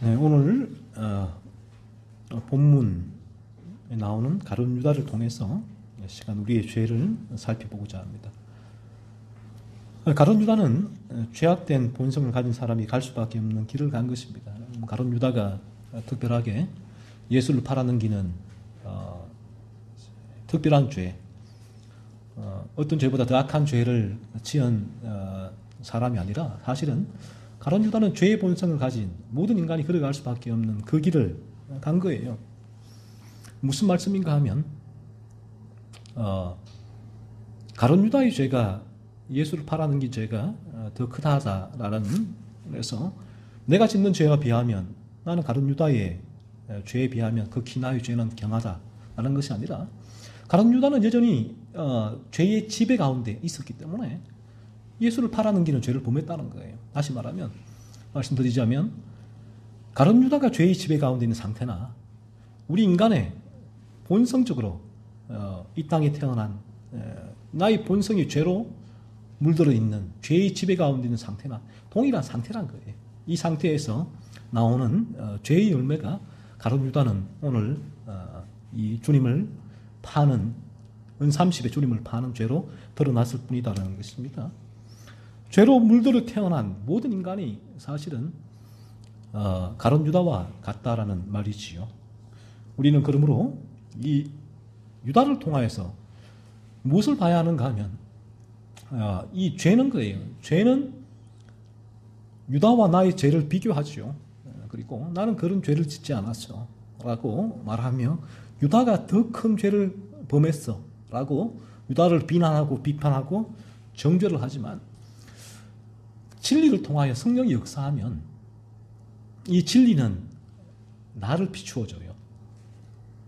네, 오늘 본문에 나오는 가룟 유다를 통해서 시간 우리의 죄를 살펴보고자 합니다. 가룟 유다는 죄악된 본성을 가진 사람이 갈 수밖에 없는 길을 간 것입니다. 가룟 유다가 특별하게 예수를 팔아넘기는 특별한 죄, 어떤 죄보다 더 악한 죄를 지은 사람이 아니라 사실은 가룟 유다는 죄의 본성을 가진 모든 인간이 걸어갈 수밖에 없는 그 길을 간 거예요. 무슨 말씀인가 하면 가룟 유다의 죄가 예수를 팔아넘긴 죄가 더 크다라는 그래서 내가 짓는 죄와 비하면 나는 가룟 유다의 죄에 비하면 그 키나의 죄는 경하다라는 것이 아니라 가룟 유다는 여전히 죄의 지배 가운데 있었기 때문에 예수를 팔아넘기는 죄를 범했다는 거예요. 다시 말씀드리자면 가룟 유다가 죄의 지배 가운데 있는 상태나 우리 인간의 본성적으로 이 땅에 태어난 나의 본성이 죄로 물들어 있는 죄의 지배 가운데 있는 상태나 동일한 상태란 거예요. 이 상태에서 나오는 죄의 열매가 가룟 유다는 오늘 이 주님을 파는 은30의 주님을 파는 죄로 드러났을 뿐이다라는 것입니다. 죄로 물들어 태어난 모든 인간이 사실은 가룟 유다와 같다라는 말이지요. 우리는 그러므로 이 유다를 통하여서 무엇을 봐야 하는가 하면 이 죄는 거예요. 죄는 유다와 나의 죄를 비교하죠. 그리고 나는 그런 죄를 짓지 않았어 라고 말하며 유다가 더 큰 죄를 범했어 라고 유다를 비난하고 비판하고 정죄를 하지만 진리를 통하여 성령이 역사하면 이 진리는 나를 비추어줘요.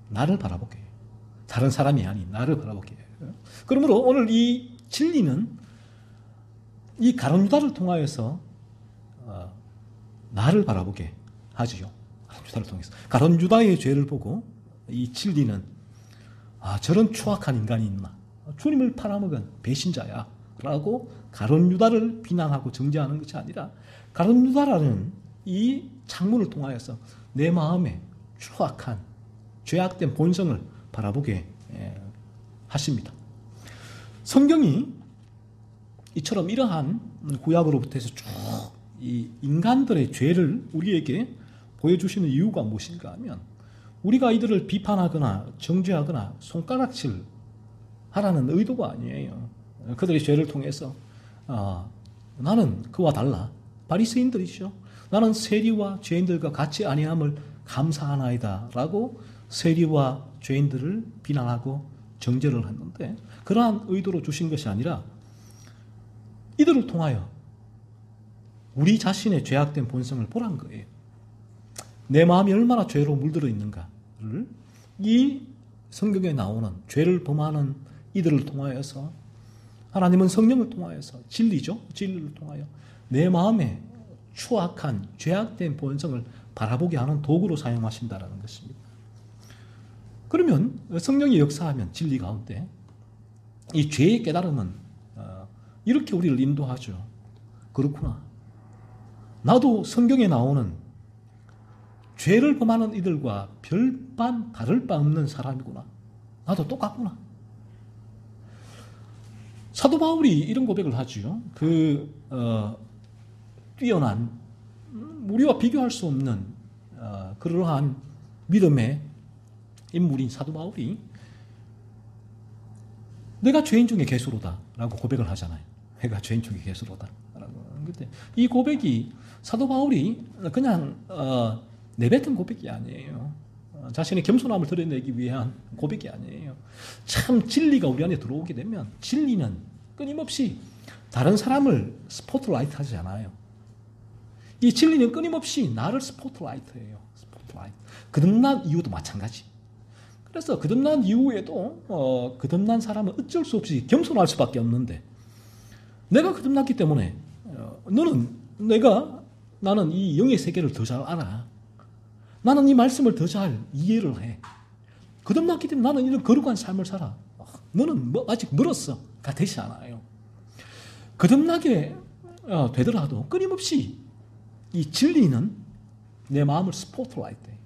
나를 바라보게 해요. 다른 사람이 아닌 나를 바라보게 해요. 그러므로 오늘 이 진리는 이 가룟 유다를 통하여서 나를 바라보게 하지요. 가룟 유다를 통해서 가룟 유다의 죄를 보고 이 진리는 저런 추악한 인간이 있나? 주님을 팔아먹은 배신자야 라고 가룟 유다를 비난하고 정죄하는 것이 아니라 가룟 유다라는 이 창문을 통하여서 내 마음에 추악한 죄악된 본성을 바라보게 하십니다. 성경이 이처럼 이러한 구약으로부터 해서 쭉 이 인간들의 죄를 우리에게 보여주시는 이유가 무엇인가 하면 우리가 이들을 비판하거나 정죄하거나 손가락질 하라는 의도가 아니에요. 그들의 죄를 통해서 나는 그와 달라. 바리새인들이죠. 나는 세리와 죄인들과 같이 아니함을 감사하나이다 라고 세리와 죄인들을 비난하고 정죄를 했는데 그러한 의도로 주신 것이 아니라 이들을 통하여 우리 자신의 죄악된 본성을 보란 거예요. 내 마음이 얼마나 죄로 물들어 있는가를 이 성경에 나오는 죄를 범하는 이들을 통하여서 하나님은 성령을 통하여서 진리죠. 진리를 통하여 내 마음에 추악한 죄악된 본성을 바라보게 하는 도구로 사용하신다는 것입니다. 그러면 성령이 역사하면 진리 가운데 이 죄의 깨달음은 이렇게 우리를 인도하죠. 그렇구나. 나도 성경에 나오는 죄를 범하는 이들과 별반 다를 바 없는 사람이구나. 나도 똑같구나. 사도 바울이 이런 고백을 하죠. 뛰어난 우리와 비교할 수 없는 그러한 믿음의 인물인 사도 바울이 내가 죄인 중에 괴수로다 라고 고백을 하잖아요. 내가 죄인 중에 괴수로다 라고. 이 고백이 사도 바울이 그냥 내뱉은 고백이 아니에요. 자신의 겸손함을 드러내기 위한 고백이 아니에요. 참 진리가 우리 안에 들어오게 되면 진리는 끊임없이 다른 사람을 스포트라이트 하지 않아요. 이 진리는 끊임없이 나를 스포트라이트해요. 스포트라이트. 거듭난 이유도 마찬가지. 그래서 거듭난 이후에도 거듭난 사람은 어쩔 수 없이 겸손할 수밖에 없는데 내가 거듭났기 때문에 나는 이 영의 세계를 더 잘 알아. 나는 이 말씀을 더 잘 이해를 해. 거듭났기 때문에 나는 이런 거룩한 삶을 살아. 너는 아직 멀었어. 가 되지 않아요. 거듭나게 되더라도 끊임없이 이 진리는 내 마음을 스포트라이트해.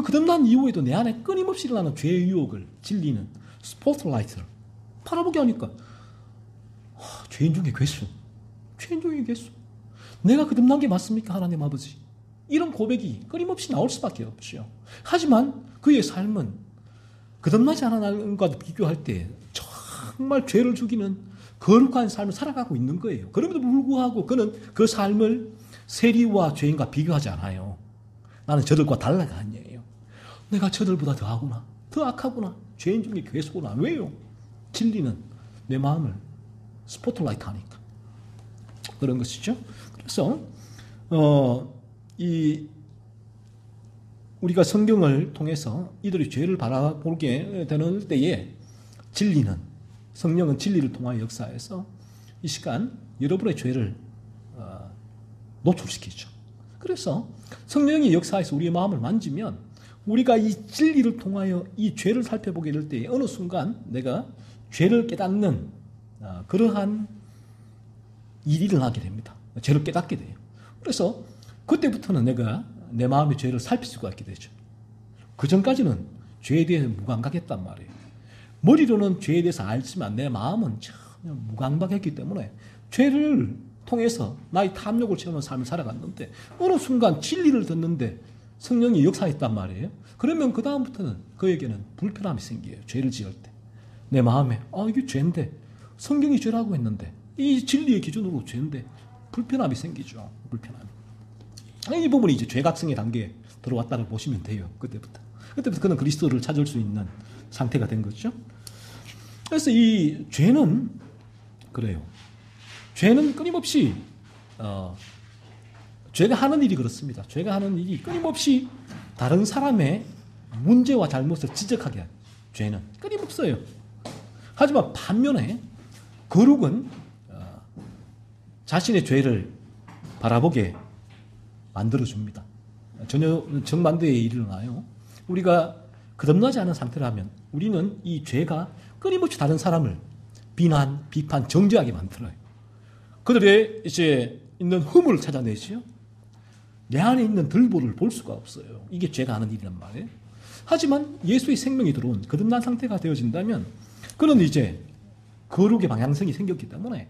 거듭난 이후에도 내 안에 끊임없이 일어나는 죄의 유혹을 진리는 스포트라이트를 바라보게 하니까 죄인 중에 괴수. 죄인 중에 괴수. 내가 거듭난 게 맞습니까? 하나님 아버지. 이런 고백이 끊임없이 나올 수밖에 없죠. 하지만 그의 삶은 거듭나지 않은 사람과 비교할 때 정말 죄를 죽이는 거룩한 삶을 살아가고 있는 거예요. 그럼에도 불구하고 그는 그 삶을 세리와 죄인과 비교하지 않아요. 나는 저들과 달라가 아니에요. 내가 저들보다 더 하구나. 더 악하구나. 죄인 중에 괴수구나. 왜요? 진리는 내 마음을 스포트라이트 하니까. 그런 것이죠. 그래서 우리가 성경을 통해서 이들의 죄를 바라보게 되는 때에 진리는, 성령은 진리를 통하여 역사해서 이 시간 여러분의 죄를 노출시키죠. 그래서 성령이 역사해서 우리의 마음을 만지면 우리가 이 진리를 통하여 이 죄를 살펴보게 될 때에 어느 순간 내가 죄를 깨닫는 그러한 일이 일어나게 됩니다. 죄를 깨닫게 돼요. 그래서 그때부터는 내가 내 마음의 죄를 살필 수가 있게 되죠. 그 전까지는 죄에 대해서 무감각했단 말이에요. 머리로는 죄에 대해서 알지만 내 마음은 전혀 무감각했기 때문에 죄를 통해서 나의 탐욕을 채우는 삶을 살아갔는데 어느 순간 진리를 듣는데 성령이 역사했단 말이에요. 그러면 그 다음부터는 그에게는 불편함이 생겨요. 죄를 지을 때. 내 마음에 이게 죄인데 성경이 죄라고 했는데 이 진리의 기준으로 죄인데 불편함이 생기죠. 불편함이. 이 부분이 이제 죄각성의 단계에 들어왔다고 보시면 돼요. 그때부터 그는 그리스도를 찾을 수 있는 상태가 된 거죠. 그래서 이 죄는 그래요. 죄는 끊임없이 죄가 하는 일이 그렇습니다. 죄가 하는 일이 끊임없이 다른 사람의 문제와 잘못을 지적하게 해요. 죄는 끊임없어요. 하지만 반면에 거룩은 자신의 죄를 바라보게 만들어줍니다. 전혀 정반대의 일이 일어나요. 우리가 거듭나지 않은 상태라면 우리는 이 죄가 끊임없이 다른 사람을 비난, 비판, 정죄하게 만들어요. 그들의 이제 있는 흠을 찾아내지요. 내 안에 있는 들보를 볼 수가 없어요. 이게 죄가 하는 일이란 말이에요. 하지만 예수의 생명이 들어온 거듭난 상태가 되어진다면 그는 이제 거룩의 방향성이 생겼기 때문에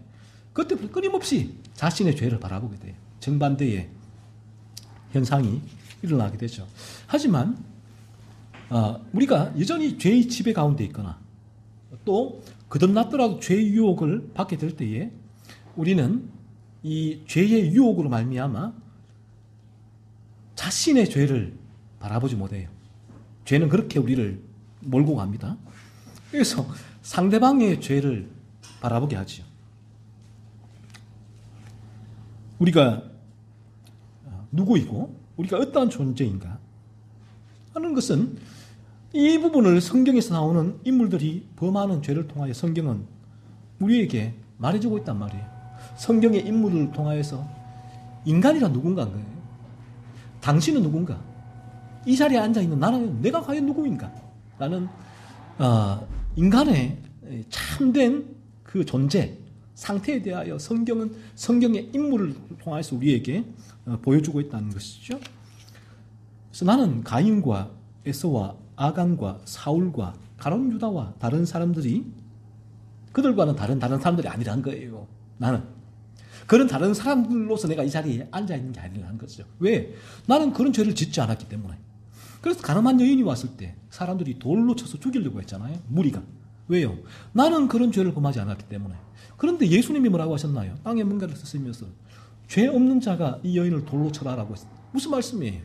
그때부터 끊임없이 자신의 죄를 바라보게 돼요. 정반대의 현상이 일어나게 되죠. 하지만 우리가 여전히 죄의 지배 가운데 있거나 또 거듭났더라도 죄의 유혹을 받게 될 때에 우리는 이 죄의 유혹으로 말미암아 자신의 죄를 바라보지 못해요. 죄는 그렇게 우리를 몰고 갑니다. 그래서 상대방의 죄를 바라보게 하죠. 우리가 누구이고 우리가 어떠한 존재인가 하는 것은 이 부분을 성경에서 나오는 인물들이 범하는 죄를 통하여 성경은 우리에게 말해주고 있단 말이에요. 성경의 인물을 통하여서 인간이란 누군가인 거예요. 당신은 누군가? 이 자리에 앉아있는 나는 내가 과연 누구인가? 라는 인간의 참된 그 존재, 상태에 대하여 성경은 성경의 인물을 통해서 우리에게 보여주고 있다는 것이죠. 그래서 나는 가인과 에서와 아간과 사울과 가룟 유다와 다른 사람들이 그들과는 다른 사람들이 아니란 거예요. 나는 그런 다른 사람들로서 내가 이 자리에 앉아있는 게 아니라는 거죠. 왜? 나는 그런 죄를 짓지 않았기 때문에. 그래서 가늠한 여인이 왔을 때 사람들이 돌로 쳐서 죽이려고 했잖아요. 무리가. 왜요? 나는 그런 죄를 범하지 않았기 때문에. 그런데 예수님이 뭐라고 하셨나요? 땅에 뭔가를 쓰시면서 죄 없는 자가 이 여인을 돌로 쳐라라고 했어요. 무슨 말씀이에요?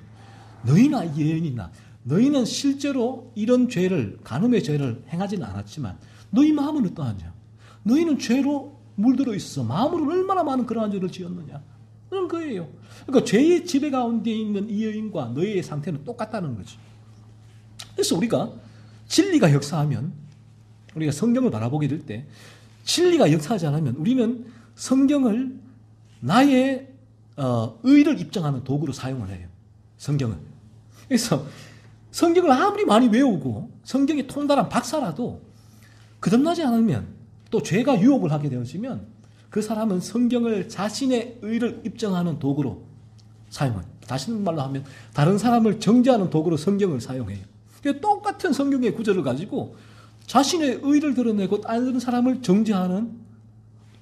너희나 이 여인이나 너희는 실제로 이런 죄를, 간음의 죄를 행하지는 않았지만 너희 마음은 어떠하냐? 너희는 죄로 물들어 있어서 마음으로 얼마나 많은 그러한 죄를 지었느냐? 그런 거예요. 그러니까 죄의 지배 가운데 있는 이 여인과 너희의 상태는 똑같다는 거지. 그래서 우리가 진리가 역사하면 우리가 성경을 바라보게 될 때 진리가 역사하지 않으면 우리는 성경을 나의 의를 입증하는 도구로 사용을 해요. 성경은. 그래서 성경을 아무리 많이 외우고 성경이 통달한 박사라도 거듭나지 않으면 또 죄가 유혹을 하게 되어지면 그 사람은 성경을 자신의 의를 입증하는 도구로 사용을 다시 말로 하면 다른 사람을 정죄하는 도구로 성경을 사용해요. 똑같은 성경의 구절을 가지고 자신의 의를 드러내고 다른 사람을 정죄하는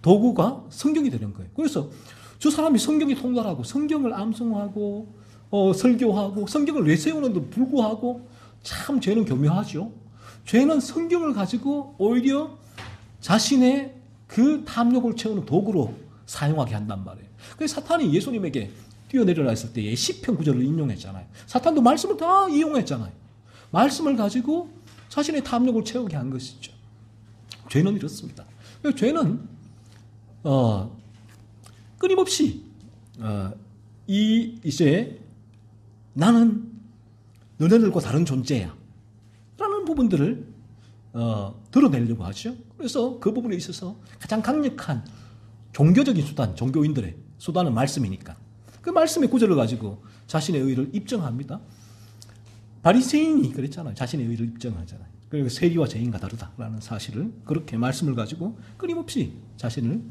도구가 성경이 되는 거예요. 그래서 저 사람이 성경이 통달하고 성경을 암송하고 설교하고 성경을 내세우는데도 불구하고 참 죄는 교묘하죠. 죄는 성경을 가지고 오히려 자신의 그 탐욕을 채우는 도구로 사용하게 한단 말이에요. 그래서 사탄이 예수님에게 뛰어내려라 했을 때 시편 구절을 인용했잖아요. 사탄도 말씀을 다 이용했잖아요. 말씀을 가지고 자신의 탐욕을 채우게 한 것이죠. 죄는 이렇습니다. 죄는 끊임없이 이제 나는 너네들과 다른 존재야 라는 부분들을 드러내려고 하죠. 그래서 그 부분에 있어서 가장 강력한 종교적인 수단, 종교인들의 수단은 말씀이니까 그 말씀의 구절을 가지고 자신의 의를 입증합니다. 바리새인이 그랬잖아요. 자신의 의를 입증하잖아요. 그리고 세리와 죄인과 다르다라는 사실을 그렇게 말씀을 가지고 끊임없이 자신을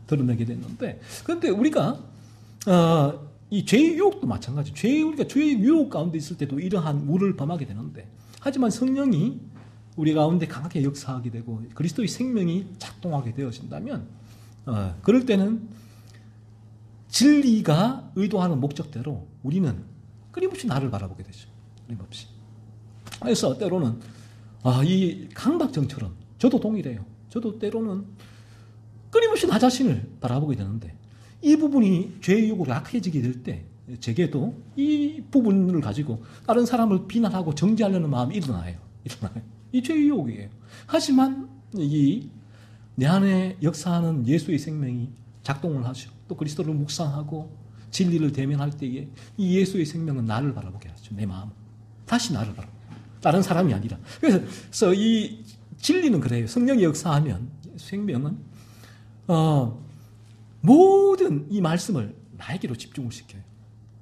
드러내게 됐는데, 그런데 우리가 이 죄의 유혹도 마찬가지. 우리가 죄의 유혹 가운데 있을 때도 이러한 물을 범하게 되는데, 하지만 성령이 우리 가운데 강하게 역사하게 되고 그리스도의 생명이 작동하게 되어진다면, 그럴 때는 진리가 의도하는 목적대로 우리는 끊임없이 나를 바라보게 되죠. 끊임없이. 그래서 때로는 이 강박정처럼 저도 동일해요. 저도 때로는 끊임없이 나 자신을 바라보게 되는데, 이 부분이 죄의 유혹으로 약해지게 될 때 제게도 이 부분을 가지고 다른 사람을 비난하고 정죄하려는 마음이 일어나요. 이 죄의 유혹이에요. 하지만 내 안에 역사하는 예수의 생명이 작동을 하죠. 또 그리스도를 묵상하고 진리를 대면할 때에 이 예수의 생명은 나를 바라보게 하죠. 내 마음. 다시 나를 바라보게. 다른 사람이 아니라. 그래서 이 진리는 그래요. 성령이 역사하면 생명은 모든 이 말씀을 나에게로 집중을 시켜요.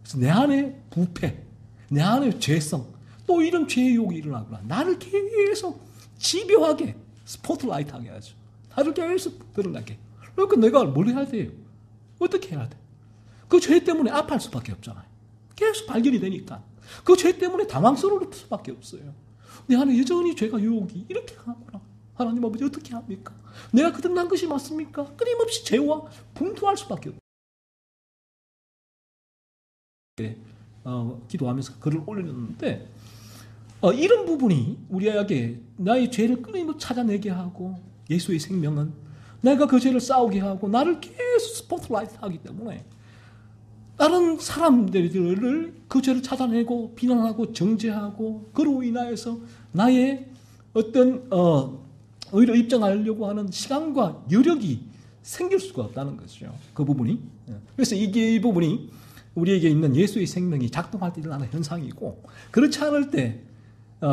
그래서 내 안에 부패, 내 안에 죄성, 또 이런 죄의 유혹이 일어나구나. 나를 계속 집요하게 스포트라이트하게 하죠. 나를 계속 드러나게. 그러니까 내가 뭘 해야 돼요? 어떻게 해야 돼? 그 죄 때문에 아파할 수밖에 없잖아요. 계속 발견이 되니까. 그 죄 때문에 당황스러울 수밖에 없어요. 내 안에 여전히 죄가 유혹이 이렇게 강하구나. 하나님 아버지 어떻게 합니까? 내가 거듭난 것이 맞습니까? 끊임없이 죄와 분투할 수밖에 없어요. 기도하면서 글을 올렸는데, 이런 부분이 우리에게 나의 죄를 끊임없이 찾아내게 하고, 예수의 생명은 내가 그 죄를 싸우게 하고 나를 계속 스포트라이트 하기 때문에 다른 사람들을 그 죄를 찾아내고 비난하고 정죄하고 그로 인하여서 나의 어떤 의를 입증하려고 하는 시간과 여력이 생길 수가 없다는 것이죠. 그 부분이. 그래서 이 부분이 우리에게 있는 예수의 생명이 작동할 때 일어나는 현상이고, 그렇지 않을 때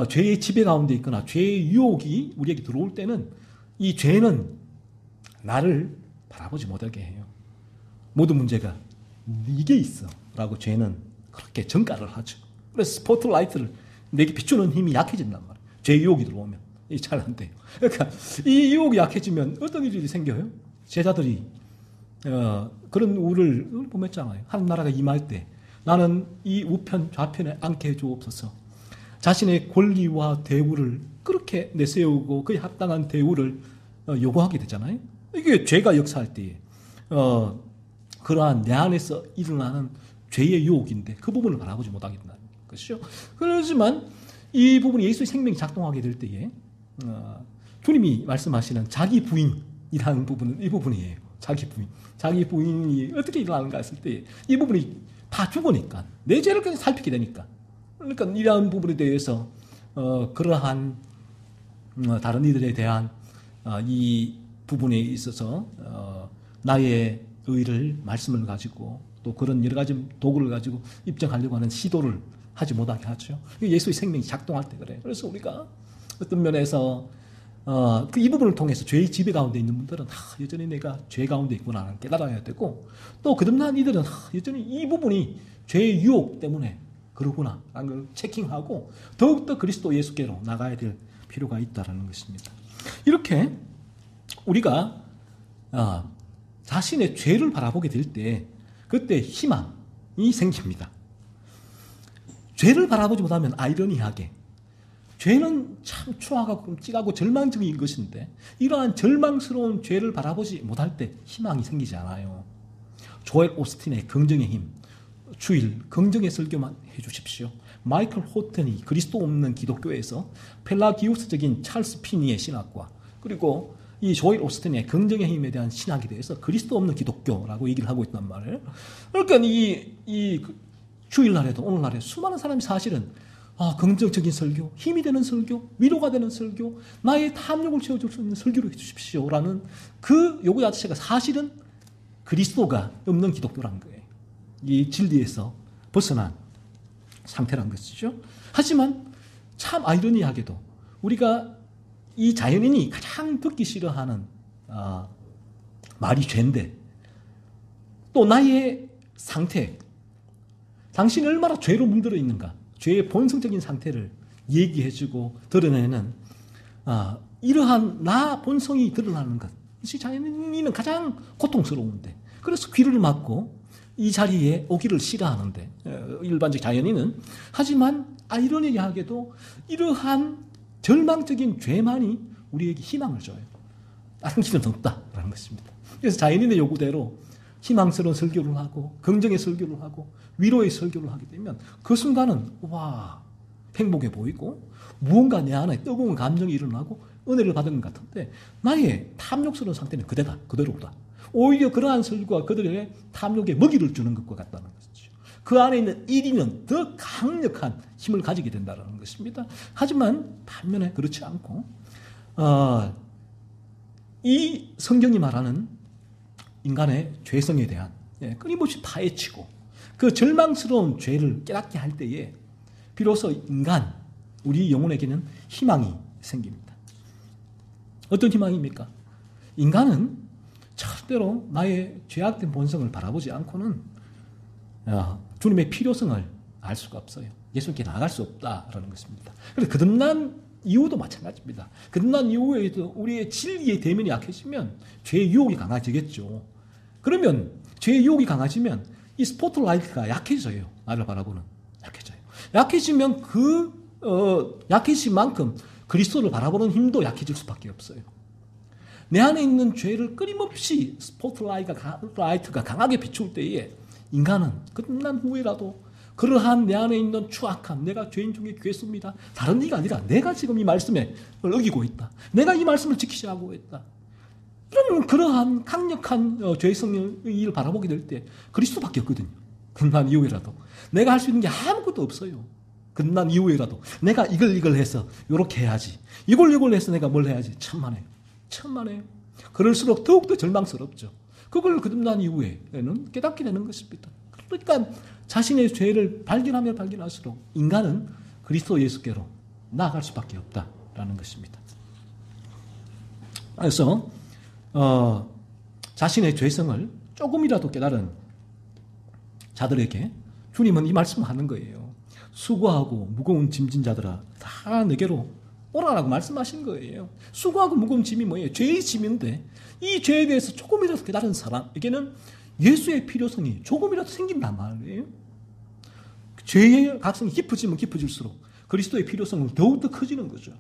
죄의 지배 가운데 있거나 죄의 유혹이 우리에게 들어올 때는 이 죄는 나를 바라보지 못하게 해요. 모든 문제가 이게 있어 라고 죄는 그렇게 정가를 하죠. 그래서 스포트라이트를 내게 비추는 힘이 약해진단 말이에요. 죄의 유혹이 들어오면 잘 안 돼요. 그러니까 이 유혹이 약해지면 어떤 일이 생겨요? 제자들이 그런 우를 범했잖아요. 하나님 나라가 임할 때 나는 이 우편 좌편에 앉게 해주옵소서. 자신의 권리와 대우를 그렇게 내세우고 그에 합당한 대우를 요구하게 되잖아요. 이게 죄가 역사할 때에 그러한 내 안에서 일어나는 죄의 유혹인데 그 부분을 바라보지 못하게 된다는 것이죠. 그렇지만 이 부분이 예수의 생명이 작동하게 될 때에 주님이 말씀하시는 자기 부인이라는 부분은 이 부분이에요. 자기 부인이 어떻게 일어나는가 했을 때 이 부분이 다 죽으니까 내 죄를 그냥 살피게 되니까, 그러니까 이러한 부분에 대해서 그러한 다른 이들에 대한 이 부분에 있어서 나의 의를 말씀을 가지고 또 그런 여러 가지 도구를 가지고 입증하려고 하는 시도를 하지 못하게 하죠. 예수의 생명이 작동할 때 그래요. 그래서 우리가 어떤 면에서 이 부분을 통해서 죄의 지배 가운데 있는 분들은 여전히 내가 죄 가운데 있구나 깨달아야 되고, 또 거듭난 이들은 여전히 이 부분이 죄의 유혹 때문에 그러구나 라는 걸 체킹하고 더욱더 그리스도 예수께로 나가야 될 필요가 있다는 것입니다. 이렇게 우리가 자신의 죄를 바라보게 될 때 그때 희망이 생깁니다. 죄를 바라보지 못하면 아이러니하게 죄는 참 추악하고 끔찍하고 절망적인 것인데 이러한 절망스러운 죄를 바라보지 못할 때 희망이 생기지 않아요. 조엘 오스틴의 긍정의 힘, 주일 긍정의 설교만 해주십시오. 마이클 호튼이 그리스도 없는 기독교에서 펠라기우스적인 찰스 피니의 신학과 그리고 이 조엘 오스틴의 긍정의 힘에 대한 신학에 대해서 그리스도 없는 기독교라고 얘기를 하고 있단 말이에요. 그러니까 이 주일날에도 오늘날에 수많은 사람이 사실은 긍정적인 설교, 힘이 되는 설교, 위로가 되는 설교, 나의 탐욕을 채워줄 수 있는 설교를 해주십시오라는 그 요구 자체가 사실은 그리스도가 없는 기독교라는 거예요. 이 진리에서 벗어난 상태란 것이죠. 하지만 참 아이러니하게도 우리가 이 자연인이 가장 듣기 싫어하는 말이 죄인데 또 나의 상태, 당신이 얼마나 죄로 물들어 있는가, 죄의 본성적인 상태를 얘기해주고 드러내는 이러한 나 본성이 드러나는 것, 이것이 자연인은 가장 고통스러운데 그래서 귀를 막고 이 자리에 오기를 싫어하는데 일반적 자연인은 하지만 아이러니하게도 이러한 절망적인 죄만이 우리에게 희망을 줘요. 다른 길은 없다라는 것입니다. 그래서 자연인의 요구대로 희망스러운 설교를 하고 긍정의 설교를 하고 위로의 설교를 하게 되면 그 순간은 와 행복해 보이고 무언가 내 안에 뜨거운 감정이 일어나고 은혜를 받은 것 같은데 나의 탐욕스러운 상태는 그대로다. 오히려 그러한 설교가 그들의 탐욕에 먹이를 주는 것과 같다는 것이죠. 그 안에 있는 1위는 더 강력한 힘을 가지게 된다는 것입니다. 하지만 반면에 그렇지 않고 이 성경이 말하는 인간의 죄성에 대한 끊임없이 파헤치고 그 절망스러운 죄를 깨닫게 할 때에 비로소 우리 영혼에게는 희망이 생깁니다. 어떤 희망입니까? 인간은 절대로 나의 죄악된 본성을 바라보지 않고는 주님의 필요성을 알 수가 없어요. 예수님께 나아갈 수 없다라는 것입니다. 그래서 거듭난 이후도 마찬가지입니다. 거듭난 이후에도 우리의 진리의 대면이 약해지면 죄의 유혹이 강해지겠죠. 그러면 죄의 유혹이 강해지면 이 스포트라이트가 약해져요. 나를 바라보는 약해져요. 약해지면 약해진 만큼 그리스도를 바라보는 힘도 약해질 수밖에 없어요. 내 안에 있는 죄를 끊임없이 스포트라이트가 강하게 비출 때에 인간은 끝난 후에라도 그러한 내 안에 있는 추악함, 내가 죄인 중에 괴수입니다. 다른 이가 아니라 내가 지금 이 말씀에 어기고 있다. 내가 이 말씀을 지키지 않고 있다. 그러한 강력한 죄성을 바라보게 될 때 그리스도밖에 없거든요. 끝난 이후에라도 내가 할 수 있는 게 아무것도 없어요. 끝난 이후에라도 내가 이걸 해서 이렇게 해야지. 이걸 해서 내가 뭘 해야지. 천만에요. 그럴수록 더욱더 절망스럽죠. 그걸 거듭난 이후에는 깨닫게 되는 것입니다. 그러니까 자신의 죄를 발견하면 발견할수록 인간은 그리스도 예수께로 나아갈 수밖에 없다라는 것입니다. 그래서 자신의 죄성을 조금이라도 깨달은 자들에게 주님은 이 말씀을 하는 거예요. 수고하고 무거운 짐진 자들아 다 내게로 오라라고 말씀하신 거예요. 수고하고 무거운 짐이 뭐예요? 죄의 짐인데 이 죄에 대해서 조금이라도 깨달은 사람에게는 예수의 필요성이 조금이라도 생긴단 말이에요. 죄의 각성이 깊어지면 깊어질수록 그리스도의 필요성은 더욱더 커지는 거죠.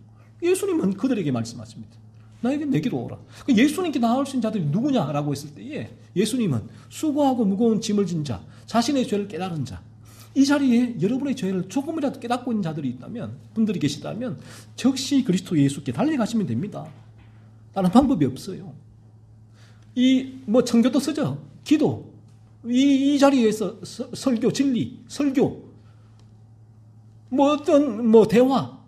예수님은 그들에게 말씀하십니다. 내게로 오라. 예수님께 나올 수 있는 자들이 누구냐라고 했을 때에 예수님은 수고하고 무거운 짐을 진 자, 자신의 죄를 깨달은 자, 이 자리에 여러분의 죄를 조금이라도 깨닫고 있는 자들이 있다면, 분들이 계시다면 즉시 그리스도 예수께 달려가시면 됩니다. 다른 방법이 없어요. 청교도 쓰죠. 기도. 이 자리에서 설교, 진리, 설교, 대화,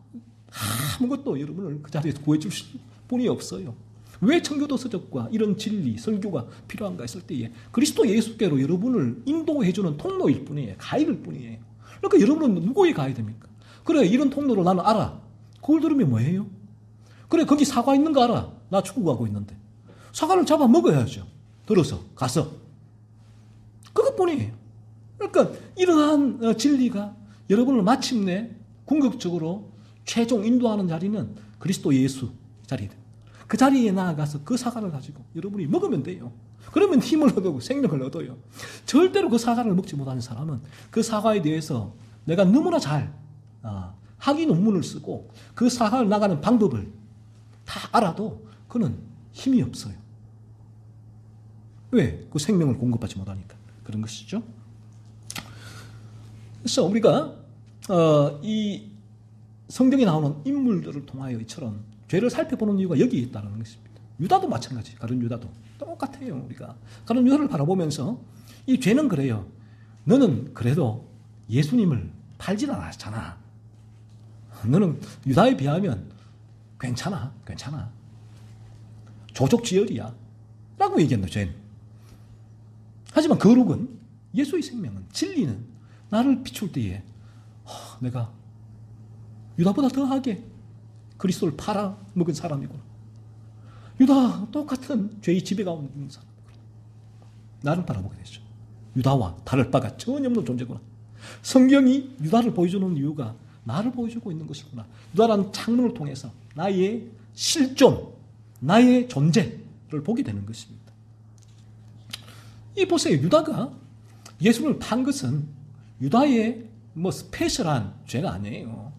아무것도 여러분을 그 자리에서 구해주실 분이 없어요. 왜 청교도 서적과 이런 진리, 설교가 필요한가 했을 때에 그리스도 예수께로 여러분을 인도해주는 통로일 뿐이에요. 가이드일 뿐이에요. 그러니까 여러분은 누구에 가야 됩니까? 그래, 이런 통로로 나는 알아. 그걸 들으면 뭐예요? 그래, 거기 사과 있는 거 알아. 나 죽어가고 있는데. 사과를 잡아 먹어야죠. 들어서, 가서. 그것뿐이에요. 그러니까 이러한 진리가 여러분을 마침내 궁극적으로 최종 인도하는 자리는 그리스도 예수 자리입니다. 그 자리에 나아가서 그 사과를 가지고 여러분이 먹으면 돼요. 그러면 힘을 얻고 생명을 얻어요. 절대로 그 사과를 먹지 못하는 사람은 그 사과에 대해서 내가 너무나 잘 학위 논문을 쓰고 그 사학을 나가는 방법을 다 알아도 그는 힘이 없어요. 왜? 그 생명을 공급받지 못하니까 그런 것이죠. 그래서 우리가 이 성경에 나오는 인물들을 통하여 이처럼 죄를 살펴보는 이유가 여기에 있다는 것입니다. 유다도 마찬가지. 가룟 유다도 똑같아요. 우리가 가룟 유다를 바라보면서 이 죄는 그래요. 너는 그래도 예수님을 팔질 않았잖아. 너는 유다에 비하면 괜찮아. 조족지열이야 라고 얘기한다. 죄는. 하지만 거룩은, 예수의 생명은, 진리는 나를 비출 때에 내가 유다보다 더하게 그리스도를 팔아먹은 사람이구나. 유다 똑같은 죄의 지배 가운데 있는 사람이구나. 나를 바라보게 되죠. 유다와 다를 바가 전혀 없는 존재구나. 성경이 유다를 보여주는 이유가 나를 보여주고 있는 것이구나. 유다라는 창문을 통해서 나의 실존, 나의 존재를 보게 되는 것입니다. 이 보세요. 유다가 예수를 판 것은 유다의 스페셜한 죄가 아니에요.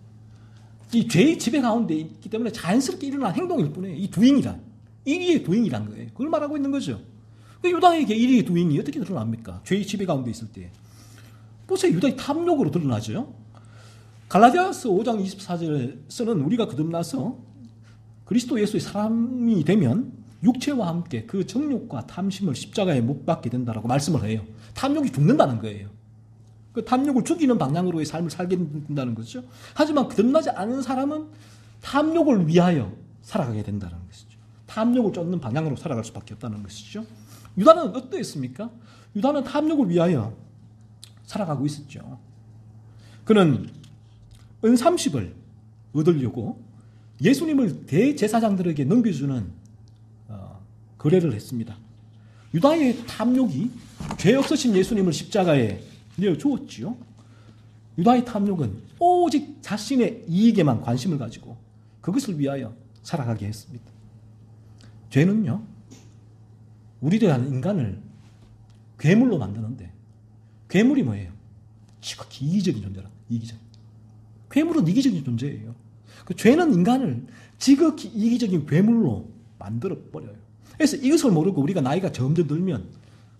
이 죄의 지배 가운데 있기 때문에 자연스럽게 일어난 행동일 뿐이에요. 이 두잉이란. 일위의 두잉이란 거예요. 그걸 말하고 있는 거죠. 유다에게 일위의 두잉이 어떻게 드러납니까? 죄의 지배 가운데 있을 때. 보세요. 유다의 탐욕으로 드러나죠. 갈라디아서 5장 24절에서는 우리가 거듭나서 그리스도 예수의 사람이 되면 육체와 함께 그 정욕과 탐심을 십자가에 못 박게 된다라고 말씀을 해요. 탐욕이 죽는다는 거예요. 그 탐욕을 죽이는 방향으로의 삶을 살게 된다는 거죠. 하지만 거듭나지 않은 사람은 탐욕을 위하여 살아가게 된다는 것이죠. 탐욕을 쫓는 방향으로 살아갈 수밖에 없다는 것이죠. 유다는 어떠했습니까? 유다는 탐욕을 위하여 살아가고 있었죠. 그는 은30을 얻으려고 예수님을 대제사장들에게 넘겨주는 거래를 했습니다. 유다의 탐욕이 죄 없으신 예수님을 십자가에 내어주었지요. 유다의 탐욕은 오직 자신의 이익에만 관심을 가지고 그것을 위하여 살아가게 했습니다. 죄는요, 우리들한 인간을 괴물로 만드는데, 괴물이 뭐예요? 지극히 이기적인 존재라. 이기적. 괴물은 이기적인 존재예요. 그 죄는 인간을 지극히 이기적인 괴물로 만들어 버려요. 그래서 이것을 모르고 우리가 나이가 점점 들면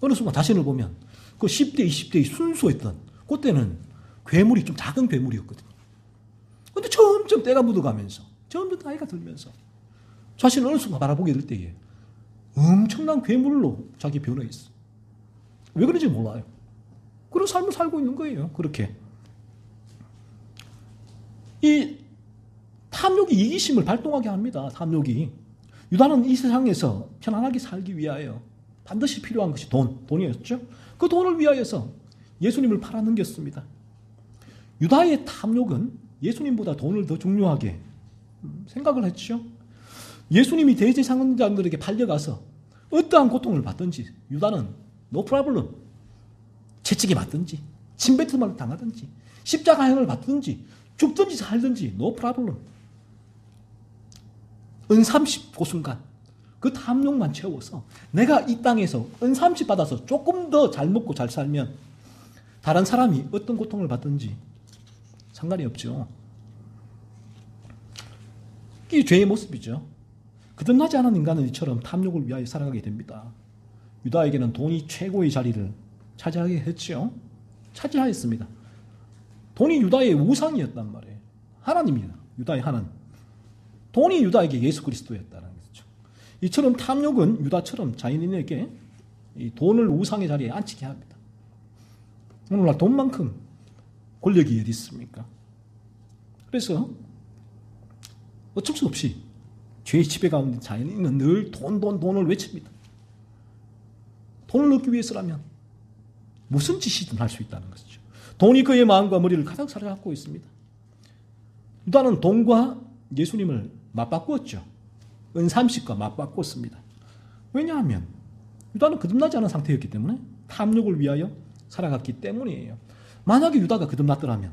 어느 순간 자신을 보면 그 10대, 20대의 순수했던 그때는 괴물이 좀 작은 괴물이었거든요. 근데 점점 때가 묻어가면서 점점 나이가 들면서 자신을 어느 순간 바라보게 될 때에 엄청난 괴물로 자기 변화했어. 왜 그런지 몰라요. 그런 삶을 살고 있는 거예요. 그렇게. 이 탐욕이 이기심을 발동하게 합니다. 탐욕이. 유다는 이 세상에서 편안하게 살기 위하여 반드시 필요한 것이 돈이었죠. 그 돈을 위하여서 예수님을 팔아넘겼습니다. 유다의 탐욕은 예수님보다 돈을 더 중요하게 생각을 했죠. 예수님이 대제사장들에게 팔려가서 어떠한 고통을 받든지 유다는 no problem. 채찍에 맞든지 침뱉음을 당하든지 십자가형을 받든지 죽든지 살든지 no problem. 은30 그 순간 그 탐욕만 채워서 내가 이 땅에서 은30 받아서 조금 더 잘 먹고 잘 살면 다른 사람이 어떤 고통을 받든지 상관이 없죠. 이게 죄의 모습이죠. 거듭나지 않은 인간은 이처럼 탐욕을 위하여 살아가게 됩니다. 유다에게는 돈이 최고의 자리를 차지하게 했죠. 차지하였습니다. 돈이 유다의 우상이었단 말이에요. 하나님이다. 유다의 하나님. 돈이 유다에게 예수 그리스도였다는 거죠. 이처럼 탐욕은 유다처럼 자연인에게 이 돈을 우상의 자리에 앉히게 합니다. 오늘날 돈만큼 권력이 어디 있습니까? 그래서 어쩔 수 없이 죄의 지배 가운데 자연인은 늘 돈을 외칩니다. 돈을 얻기 위해서라면 무슨 짓이든 할 수 있다는 것이죠. 돈이 그의 마음과 머리를 가득 사로잡고 있습니다. 유다는 돈과 예수님을 맞바꾸었죠. 은30과 맞바꾸었습니다. 왜냐하면 유다는 거듭나지 않은 상태였기 때문에 탐욕을 위하여 살아갔기 때문이에요. 만약에 유다가 거듭났더라면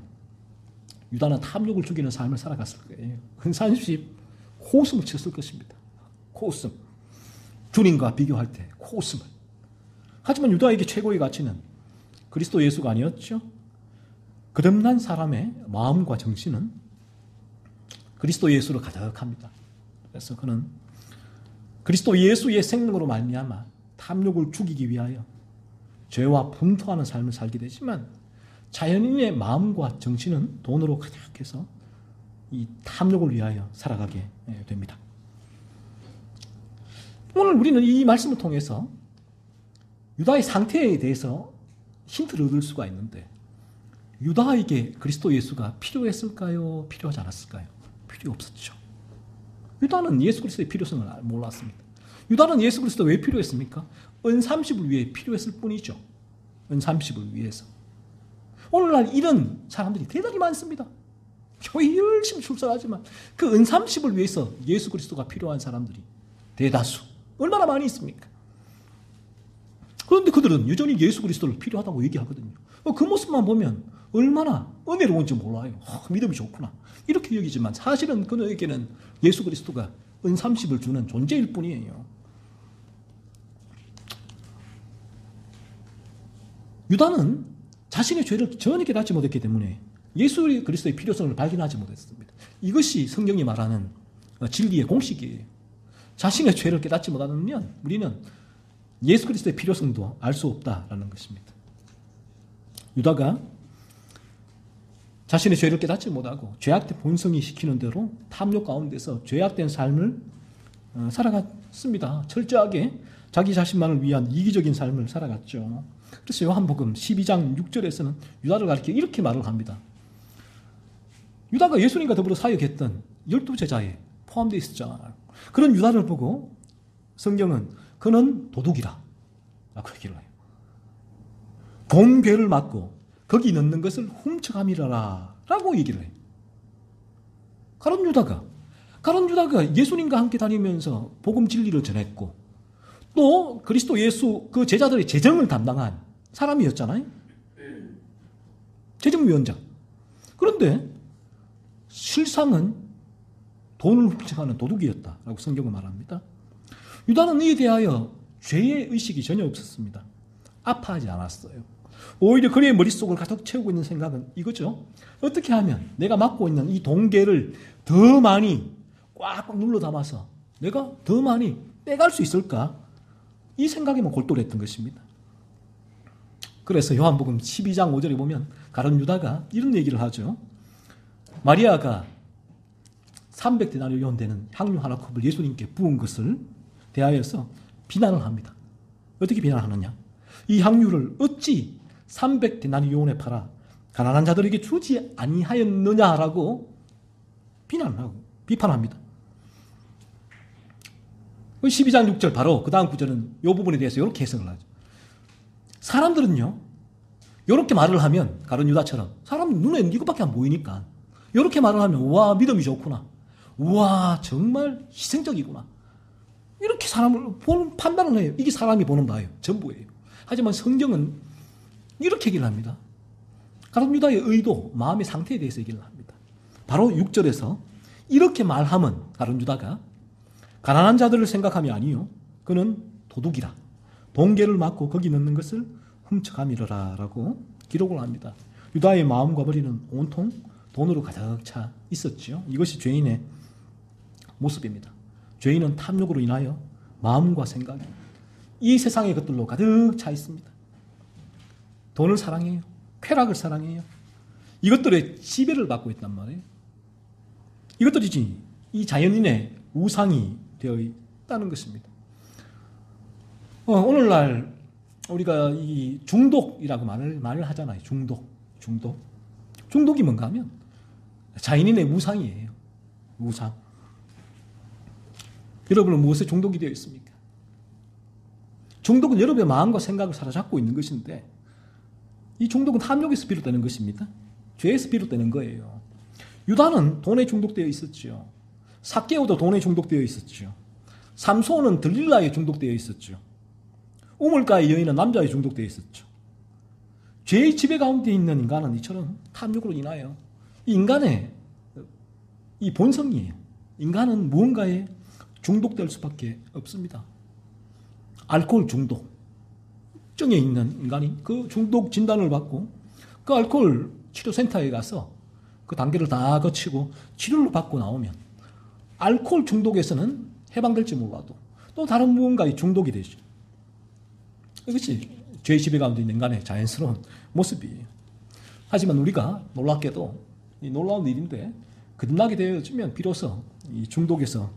유다는 탐욕을 죽이는 삶을 살아갔을 거예요. 은30 코웃음을 쳤을 것입니다. 코웃음. 주님과 비교할 때 코웃음을. 하지만 유다에게 최고의 가치는 그리스도 예수가 아니었죠. 거듭난 사람의 마음과 정신은 그리스도 예수로 가득합니다. 그래서 그는 그리스도 예수의 생명으로 말미암아 탐욕을 죽이기 위하여 죄와 분투하는 삶을 살게 되지만 자연인의 마음과 정신은 돈으로 가득해서 이 탐욕을 위하여 살아가게 됩니다. 오늘 우리는 이 말씀을 통해서 유다의 상태에 대해서 힌트를 얻을 수가 있는데 유다에게 그리스도 예수가 필요했을까요? 필요하지 않았을까요? 필요 없었죠. 유다는 예수 그리스도의 필요성을 몰랐습니다. 유다는 예수 그리스도 왜 필요했습니까? 은30을 위해 필요했을 뿐이죠. 은30을 위해서. 오늘날 이런 사람들이 대단히 많습니다. 교회 열심히 출석하지만 그 은30을 위해서 예수 그리스도가 필요한 사람들이 대다수 얼마나 많이 있습니까? 그런데 그들은 여전히 예수 그리스도를 필요하다고 얘기하거든요. 그 모습만 보면 얼마나 은혜로운지 몰라요. 믿음이 좋구나 이렇게 여기지만 사실은 그들에게는 예수 그리스도가 은30을 주는 존재일 뿐이에요. 유다는 자신의 죄를 전혀 깨닫지 못했기 때문에 예수 그리스도의 필요성을 발견하지 못했습니다. 이것이 성경이 말하는 진리의 공식이에요. 자신의 죄를 깨닫지 못하면 우리는 예수 그리스도의 필요성도 알 수 없다라는 것입니다. 유다가 자신의 죄를 깨닫지 못하고 죄악된 본성이 시키는 대로 탐욕 가운데서 죄악된 삶을 살아갔습니다. 철저하게 자기 자신만을 위한 이기적인 삶을 살아갔죠. 그래서 요한복음 12장 6절에서는 유다를 가리켜 이렇게 말을 합니다. 유다가 예수님과 더불어 사역했던 12제자에 포함되어 있었잖아요. 그런 유다를 보고 성경은 그는 도둑이라 라고 얘기를 해요. 공궤를 맞고 거기 넣는 것을 훔쳐감이라 라고 얘기를 해요. 가룟 유다가 예수님과 함께 다니면서 복음 진리를 전했고 또 그리스도 예수 그 제자들의 재정을 담당한 사람이었잖아요. 재정위원장. 그런데 실상은 돈을 훔쳐가는 도둑이었다라고 성경은 말합니다. 유다는 이에 대하여 죄의 의식이 전혀 없었습니다. 아파하지 않았어요. 오히려 그의 머릿속을 가득 채우고 있는 생각은 이거죠. 어떻게 하면 내가 맡고 있는 이 동계를 더 많이 꽉 눌러 담아서 내가 더 많이 빼갈 수 있을까? 이 생각에만 골똘했던 것입니다. 그래서 요한복음 12장 5절에 보면 가룟 유다가 이런 얘기를 하죠. 마리아가 300데나리온 되는 향유 하나 컵을 예수님께 부은 것을 대하여서 비난을 합니다. 어떻게 비난하느냐? 이 향유를 어찌 300데나리온에 팔아 가난한 자들에게 주지 아니하였느냐라고 비난하고 비판합니다. 12장 6절 바로 그 다음 구절은 이 부분에 대해서 이렇게 해석을 하죠. 사람들은요 이렇게 말을 하면 가룟 유다처럼 사람 눈에 이것밖에 안 보이니까 이렇게 말을 하면 와 믿음이 좋구나, 와 정말 희생적이구나 이렇게 사람을 판단을 해요. 이게 사람이 보는 바예요. 전부예요. 하지만 성경은 이렇게 얘기를 합니다. 가룟 유다의 의도, 마음의 상태에 대해서 얘기를 합니다. 바로 6절에서 이렇게 말하면 가룟 유다가 가난한 자들을 생각함이 아니요 그는 도둑이라 동계를 맞고 거기 넣는 것을 훔쳐가미르라 라고 기록을 합니다. 유다의 마음과 머리는 온통 돈으로 가득 차 있었죠. 이것이 죄인의 모습입니다. 죄인은 탐욕으로 인하여 마음과 생각이 이 세상의 것들로 가득 차 있습니다. 돈을 사랑해요. 쾌락을 사랑해요. 이것들의 지배를 받고 있단 말이에요. 이것들이 이 자연인의 우상이 되어 있다는 것입니다. 오늘날 우리가 이 중독이라고 말을 하잖아요. 중독이 뭔가 하면 자연인의 우상이에요. 우상. 여러분은 무엇에 중독이 되어 있습니까? 중독은 여러분의 마음과 생각을 사로잡고 있는 것인데 이 중독은 탐욕에서 비롯되는 것입니다. 죄에서 비롯되는 거예요. 유다는 돈에 중독되어 있었죠. 삭개오도 돈에 중독되어 있었죠. 삼손은 들릴라에 중독되어 있었죠. 우물가의 여인은 남자에 중독되어 있었죠. 죄의 지배 가운데 있는 인간은 이처럼 탐욕으로 인하여 이 인간의 이 본성이에요. 인간은 무언가에 중독될 수밖에 없습니다. 알코올 중독증에 있는 인간이 그 중독 진단을 받고 그 알코올 치료센터에 가서 그 단계를 다 거치고 치료를 받고 나오면 알코올 중독에서는 해방될지 몰라도 또 다른 무언가에 중독이 되죠. 이것이 죄의 지배 가운데 있는 인간의 자연스러운 모습이에요. 하지만 우리가 놀랍게도 이 놀라운 일인데 거듭나게 되어지면 비로소 이 중독에서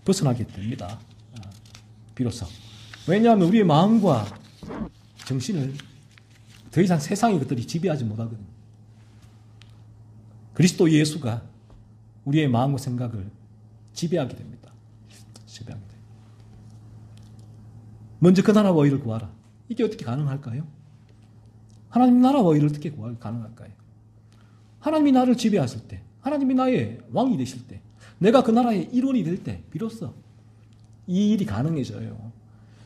벗어나게 됩니다. 비로소. 왜냐하면 우리의 마음과 정신을 더 이상 세상의 것들이 지배하지 못하거든요. 그리스도 예수가 우리의 마음과 생각을 지배하게 됩니다. 지배하게 돼요. 먼저 그 나라와 의를 구하라. 이게 어떻게 가능할까요? 하나님 나라와 의를 어떻게 구하기 가능할까요? 하나님이 나를 지배하실 때, 하나님이 나의 왕이 되실 때, 내가 그 나라의 일원이 될 때 비로소 이 일이 가능해져요.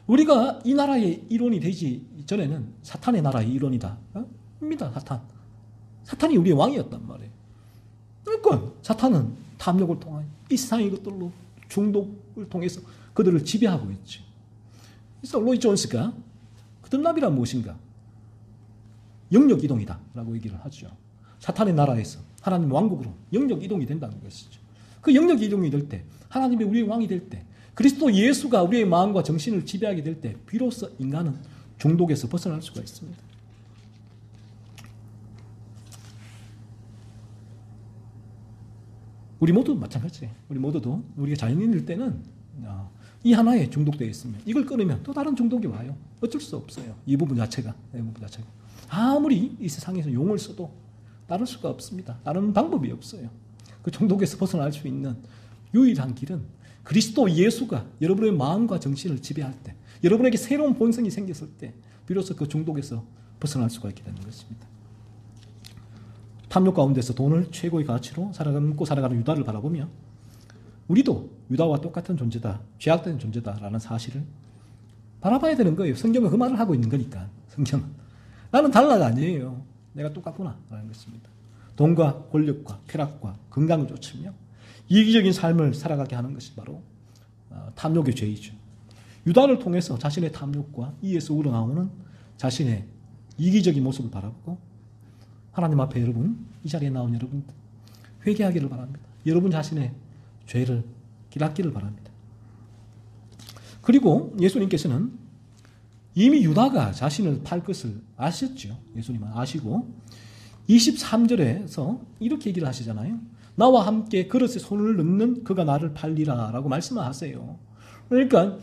우리가 이 나라의 일원이 되지 전에는 사탄의 나라의 일원이다. 입니다. 사탄이 우리의 왕이었단 말이에요. 그러니까 사탄은 탐욕을 통하여 이 세상의 것들로 중독을 통해서 그들을 지배하고 있죠. 그래서 로이 존스가 거듭남이란 무엇인가? 영역 이동이다 라고 얘기를 하죠. 사탄의 나라에서 하나님 왕국으로 영역 이동이 된다는 것이죠. 그 영역 이동이 될 때, 하나님이 우리의 왕이 될 때, 그리스도 예수가 우리의 마음과 정신을 지배하게 될 때 비로소 인간은 중독에서 벗어날 수가 있습니다. 우리 모두 마찬가지예요. 우리 모두도 우리가 자연인일 때는 이 하나에 중독되어 있으면 이걸 끊으면 또 다른 중독이 와요. 어쩔 수 없어요. 이 부분 자체가. 아무리 이 세상에서 용을 써도 다를 수가 없습니다. 다른 방법이 없어요. 그 중독에서 벗어날 수 있는 유일한 길은 그리스도 예수가 여러분의 마음과 정신을 지배할 때, 여러분에게 새로운 본성이 생겼을 때 비로소 그 중독에서 벗어날 수가 있게 되는 것입니다. 탐욕 가운데서 돈을 최고의 가치로 살아가는 유다를 바라보며 우리도 유다와 똑같은 존재다, 죄악된 존재다라는 사실을 바라봐야 되는 거예요. 성경은 그 말을 하고 있는 거니까. 성경은 나는 달라가 아니에요. 내가 똑같구나 라는 것입니다. 돈과 권력과 쾌락과 건강을 쫓으며 이기적인 삶을 살아가게 하는 것이 바로 탐욕의 죄이죠. 유다를 통해서 자신의 탐욕과 이에서 우러나오는 자신의 이기적인 모습을 바라보고 하나님 앞에 여러분, 이 자리에 나온 여러분 회개하기를 바랍니다. 여러분 자신의 죄를 깨닫기를 바랍니다. 그리고 예수님께서는 이미 유다가 자신을 팔 것을 아셨죠. 예수님은 아시고 23절에서 이렇게 얘기를 하시잖아요. 나와 함께 그릇에 손을 넣는 그가 나를 팔리라 라고 말씀을 하세요. 그러니까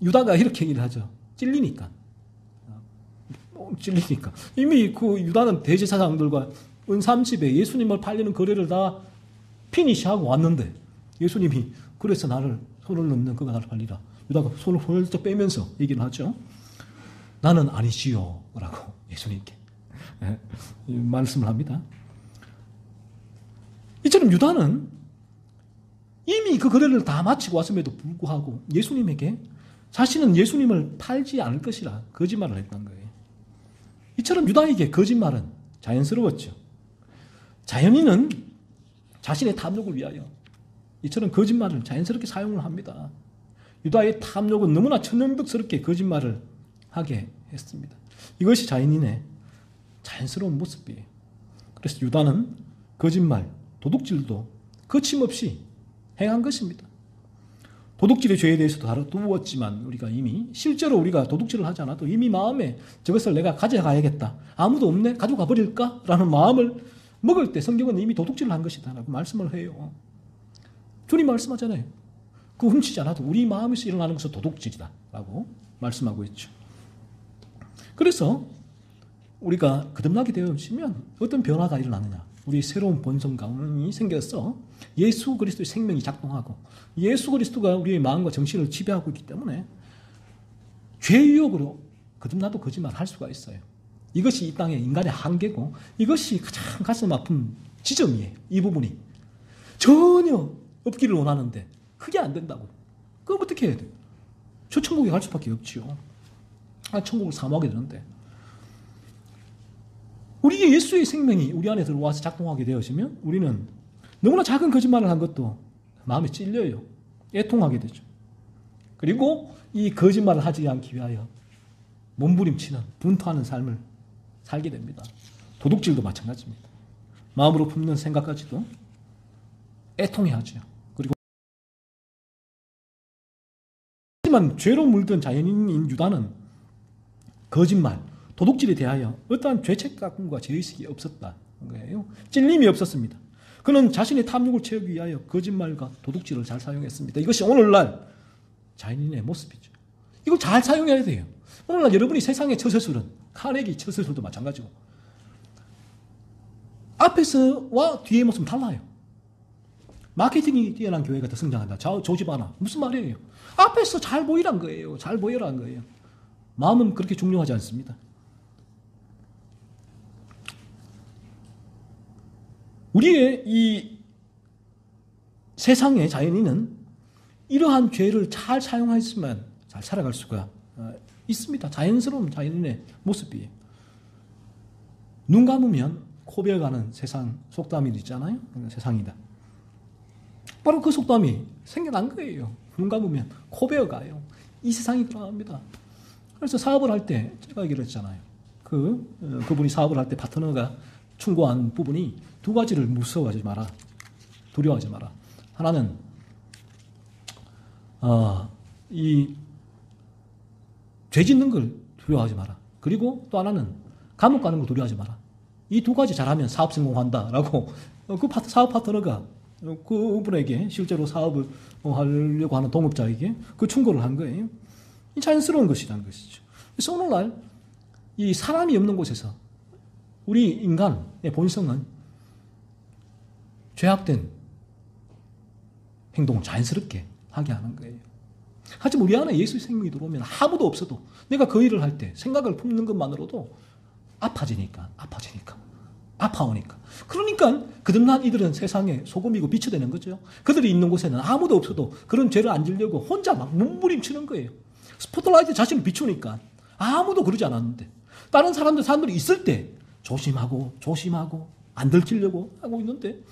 유다가 이렇게 얘기를 하죠. 찔리니까. 이미 그 유다는 대제사장들과 은삼집에 예수님을 팔리는 거래를 다 피니시하고 왔는데 예수님이 그래서 나를 손을 넣는 그가 나를 팔리라. 유다가 손을 훌쩍 빼면서 얘기를 하죠. 나는 아니지요 라고 예수님께 말씀을 합니다. 이처럼 유다는 이미 그 거래를 다 마치고 왔음에도 불구하고 예수님에게 자신은 예수님을 팔지 않을 것이라 거짓말을 했던 거예요. 이처럼 유다에게 거짓말은 자연스러웠죠. 자연인은 자신의 탐욕을 위하여 이처럼 거짓말을 자연스럽게 사용을 합니다. 유다의 탐욕은 너무나 천연덕스럽게 거짓말을 하게 했습니다. 이것이 자연인의 자연스러운 모습이에요. 그래서 유다는 거짓말, 도둑질도 거침없이 행한 것입니다. 도둑질의 죄에 대해서도 다루었지만 우리가 이미 실제로 우리가 도둑질을 하지 않아도 이미 마음에 저것을 내가 가져가야겠다. 아무도 없네? 가져가 버릴까? 라는 마음을 먹을 때 성경은 이미 도둑질을 한 것이다 라고 말씀을 해요. 주님 말씀하잖아요. 그 훔치지 않아도 우리 마음에서 일어나는 것은 도둑질이다 라고 말씀하고 있죠. 그래서 우리가 거듭나게 되어지면 어떤 변화가 일어나느냐. 우리 새로운 본성감이 생겨서 예수 그리스도의 생명이 작동하고 예수 그리스도가 우리의 마음과 정신을 지배하고 있기 때문에 죄의 유혹으로 거듭나도 거짓말 할 수가 있어요. 이것이 이 땅의 인간의 한계고 이것이 가장 가슴 아픈 지점이에요. 이 부분이. 전혀 없기를 원하는데 그게 안 된다고. 그럼 어떻게 해야 돼요? 저 천국에 갈 수밖에 없지요. 천국을 사모하게 되는데 우리의 예수의 생명이 우리 안에 들어와서 작동하게 되어지면 우리는 너무나 작은 거짓말을 한 것도 마음에 찔려요. 애통하게 되죠. 그리고 이 거짓말을 하지 않기 위하여 몸부림치는 분투하는 삶을 살게 됩니다. 도둑질도 마찬가지입니다. 마음으로 품는 생각까지도 애통해하죠. 그리고 하지만 죄로 물든 자연인인 유다는 거짓말, 도둑질에 대하여 어떠한 죄책감과 죄의식이 없었다는 거예요. 찔림이 없었습니다. 그는 자신의 탐욕을 채우기 위하여 거짓말과 도둑질을 잘 사용했습니다. 이것이 오늘날 자연인의 모습이죠. 이걸 잘 사용해야 돼요. 오늘날 여러분이 세상의 처세술은 카네기 처세술도 마찬가지고 앞에서와 뒤의 모습은 달라요. 마케팅이 뛰어난 교회가 더 성장한다. 조집하나. 무슨 말이에요? 앞에서 잘 보이란 거예요. 잘 보여란 거예요. 마음은 그렇게 중요하지 않습니다. 우리의 이 세상의 자연인은 이러한 죄를 잘 사용하였으면 잘 살아갈 수가 있습니다. 자연스러운 자연인의 모습이에요. 눈 감으면 코베어가는 세상 속담이 있잖아요. 세상이다. 바로 그 속담이 생겨난 거예요. 눈 감으면 코베어가요. 이 세상이 돌아갑니다. 그래서 사업을 할 때 제가 얘기를 했잖아요. 그분이 사업을 할 때 파트너가 충고한 부분이 두 가지를 무서워하지 마라. 두려워하지 마라. 하나는 이 죄 짓는 걸 두려워하지 마라. 그리고 또 하나는 감옥 가는 걸 두려워하지 마라. 이 두 가지 잘하면 사업 성공한다라고 사업 파트너가 그분에게 실제로 사업을 하려고 하는 동업자에게 그 충고를 한 거예요. 이 자연스러운 것이라는 것이죠. 그래서 오늘날 이 사람이 없는 곳에서 우리 인간의 본성은 죄악된 행동을 자연스럽게 하게 하는 거예요. 하지만 우리 안에 예수의 생명이 들어오면 아무도 없어도 내가 그 일을 할 때 생각을 품는 것만으로도 아파오니까. 그러니까 거듭난 이들은 세상에 소금이고 빛이 되는 거죠. 그들이 있는 곳에는 아무도 없어도 그런 죄를 안 지려고 혼자 막 몸부림치는 거예요. 스포트라이트 자신을 비추니까 아무도 그러지 않았는데 다른 사람들이 있을 때 조심하고 안 들키려고 하고 있는데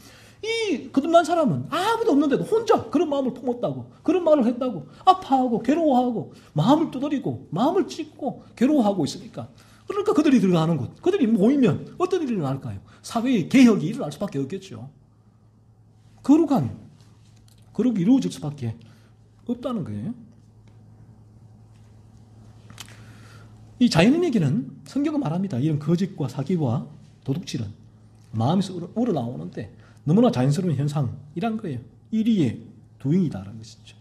이 거듭난 사람은 아무도 없는데도 혼자 그런 마음을 품었다고, 그런 말을 했다고, 아파하고 괴로워하고 마음을 두드리고 마음을 찢고 괴로워하고 있으니까, 그러니까 그들이 들어가는 곳, 그들이 모이면 어떤 일이 일어날까요? 사회의 개혁이 일어날 수밖에 없겠죠. 거룩이 이루어질 수밖에 없다는 거예요. 이 자연인에게는 성경은 말합니다. 이런 거짓과 사기와 도둑질은 마음에서 우러나오는데 너무나 자연스러운 현상이란 거예요. 일위의 두잉이다라는 것이죠.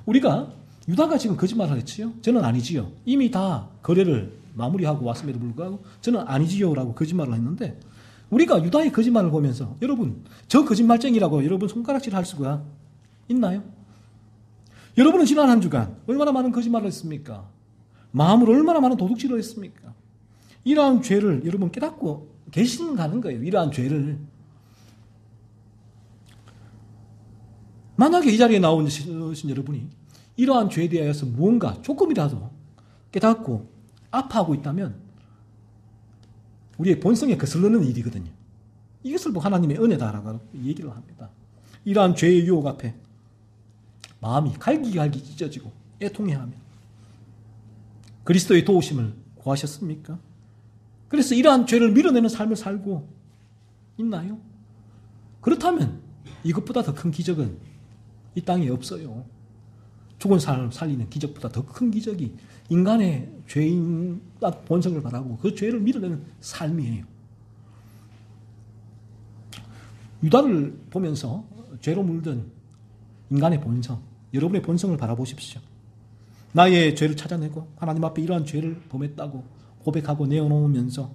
우리가 유다가 지금 거짓말을 했지요. 저는 아니지요. 이미 다 거래를 마무리하고 왔음에도 불구하고 저는 아니지요라고 거짓말을 했는데, 우리가 유다의 거짓말을 보면서 여러분 저 거짓말쟁이라고 여러분 손가락질 할 수가 있나요? 여러분은 지난 한 주간 얼마나 많은 거짓말을 했습니까? 마음으로 얼마나 많은 도둑질을 했습니까? 이러한 죄를 여러분 깨닫고 계시는 거예요. 이러한 죄를. 만약에 이 자리에 나오신 여러분이 이러한 죄에 대하여서 무언가 조금이라도 깨닫고 아파하고 있다면 우리의 본성에 거슬리는 일이거든요. 이것을 보고 하나님의 은혜다라고 얘기를 합니다. 이러한 죄의 유혹 앞에 마음이 갈기갈기 찢어지고 애통해하며 그리스도의 도우심을 구하셨습니까? 그래서 이러한 죄를 밀어내는 삶을 살고 있나요? 그렇다면 이것보다 더 큰 기적은 이 땅에 없어요. 죽은 사람을 살리는 기적보다 더 큰 기적이 인간의 죄인 본성을 바라고 그 죄를 밀어내는 삶이에요. 유다를 보면서 죄로 물든 인간의 본성, 여러분의 본성을 바라보십시오. 나의 죄를 찾아내고 하나님 앞에 이러한 죄를 범했다고 고백하고 내어놓으면서